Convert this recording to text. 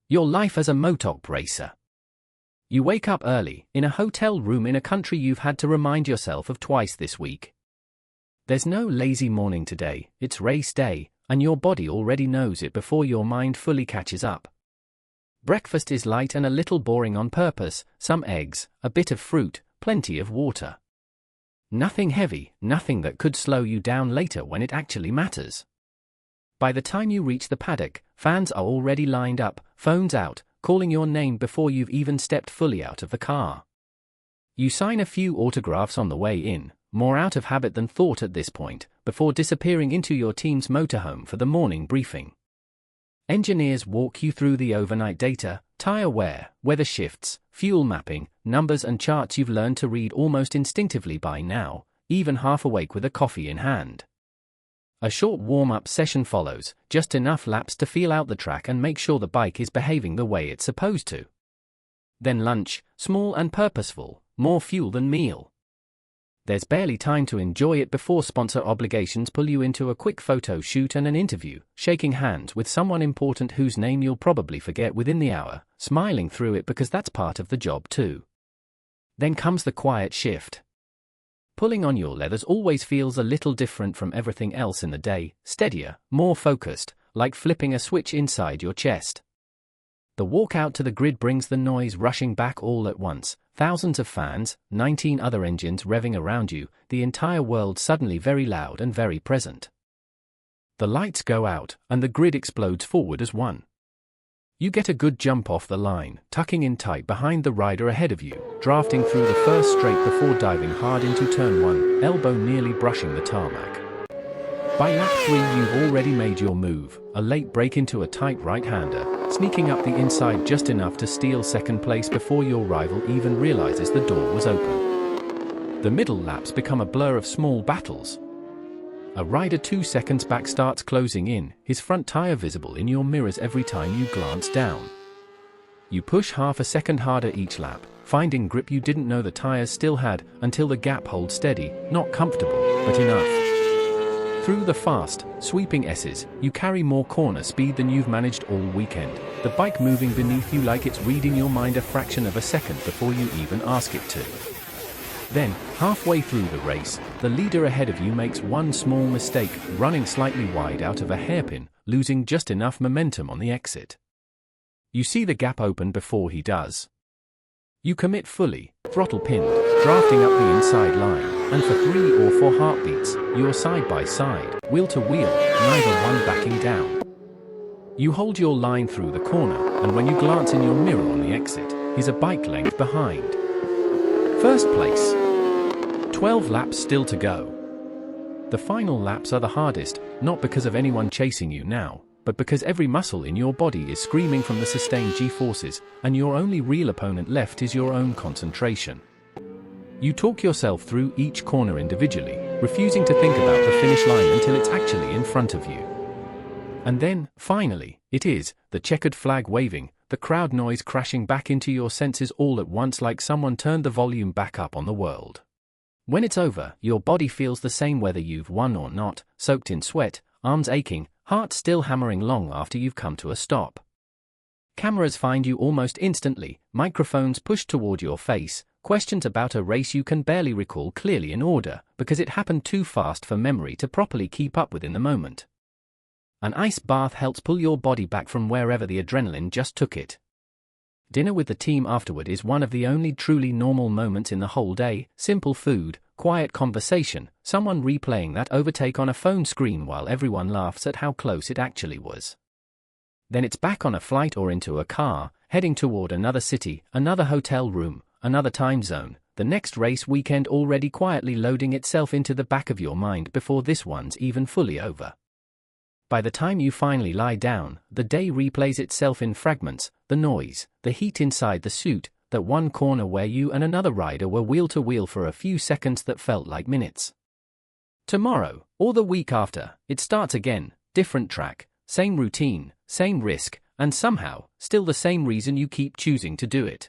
Your life as a MotoGP racer. You wake up early, in a hotel room in a country you've had to remind yourself of twice this week. There's no lazy morning today, it's race day, and your body already knows it before your mind fully catches up. Breakfast is light and a little boring on purpose, some eggs, a bit of fruit, plenty of water. Nothing heavy, nothing that could slow you down later when it actually matters. By the time you reach the paddock, fans are already lined up, phones out, calling your name before you've even stepped fully out of the car. You sign a few autographs on the way in, more out of habit than thought at this point, before disappearing into your team's motorhome for the morning briefing. Engineers walk you through the overnight data, tire wear, weather shifts, fuel mapping, numbers and charts you've learned to read almost instinctively by now, even half awake with a coffee in hand. A short warm-up session follows, just enough laps to feel out the track and make sure the bike is behaving the way it's supposed to. Then lunch, small and purposeful, more fuel than meal. There's barely time to enjoy it before sponsor obligations pull you into a quick photo shoot and an interview, shaking hands with someone important whose name you'll probably forget within the hour, smiling through it because that's part of the job too. Then comes the quiet shift. Pulling on your leathers always feels a little different from everything else in the day, steadier, more focused, like flipping a switch inside your chest. The walk out to the grid brings the noise rushing back all at once, thousands of fans, 19 other engines revving around you, the entire world suddenly very loud and very present. The lights go out, and the grid explodes forward as one. You get a good jump off the line, tucking in tight behind the rider ahead of you, drafting through the first straight before diving hard into turn 1, elbow nearly brushing the tarmac. By lap 3 you've already made your move, a late break into a tight right-hander, sneaking up the inside just enough to steal second place before your rival even realizes the door was open. The middle laps become a blur of small battles. A rider 2 seconds back starts closing in, his front tire visible in your mirrors every time you glance down. You push half a second harder each lap, finding grip you didn't know the tires still had, until the gap holds steady, not comfortable, but enough. Through the fast, sweeping S's, you carry more corner speed than you've managed all weekend, the bike moving beneath you like it's reading your mind a fraction of a second before you even ask it to. Then, halfway through the race, the leader ahead of you makes one small mistake, running slightly wide out of a hairpin, losing just enough momentum on the exit. You see the gap open before he does. You commit fully, throttle pinned, drafting up the inside line, and for 3 or 4 heartbeats, you're side by side, wheel to wheel, neither one backing down. You hold your line through the corner, and when you glance in your mirror on the exit, he's a bike length behind. First place. 12 laps still to go. The final laps are the hardest, not because of anyone chasing you now, but because every muscle in your body is screaming from the sustained G-forces, and your only real opponent left is your own concentration. You talk yourself through each corner individually, refusing to think about the finish line until it's actually in front of you. And then, finally, it is, the checkered flag waving, the crowd noise crashing back into your senses all at once like someone turned the volume back up on the world. When it's over, your body feels the same whether you've won or not, soaked in sweat, arms aching, heart still hammering long after you've come to a stop. Cameras find you almost instantly, microphones pushed toward your face, questions about a race you can barely recall clearly in order, because it happened too fast for memory to properly keep up with in the moment. An ice bath helps pull your body back from wherever the adrenaline just took it. Dinner with the team afterward is one of the only truly normal moments in the whole day, simple food, quiet conversation, someone replaying that overtake on a phone screen while everyone laughs at how close it actually was. Then it's back on a flight or into a car, heading toward another city, another hotel room, another time zone, the next race weekend already quietly loading itself into the back of your mind before this one's even fully over. By the time you finally lie down, the day replays itself in fragments, the noise, the heat inside the suit, that one corner where you and another rider were wheel to wheel for a few seconds that felt like minutes. Tomorrow, or the week after, it starts again, different track, same routine, same risk, and somehow, still the same reason you keep choosing to do it.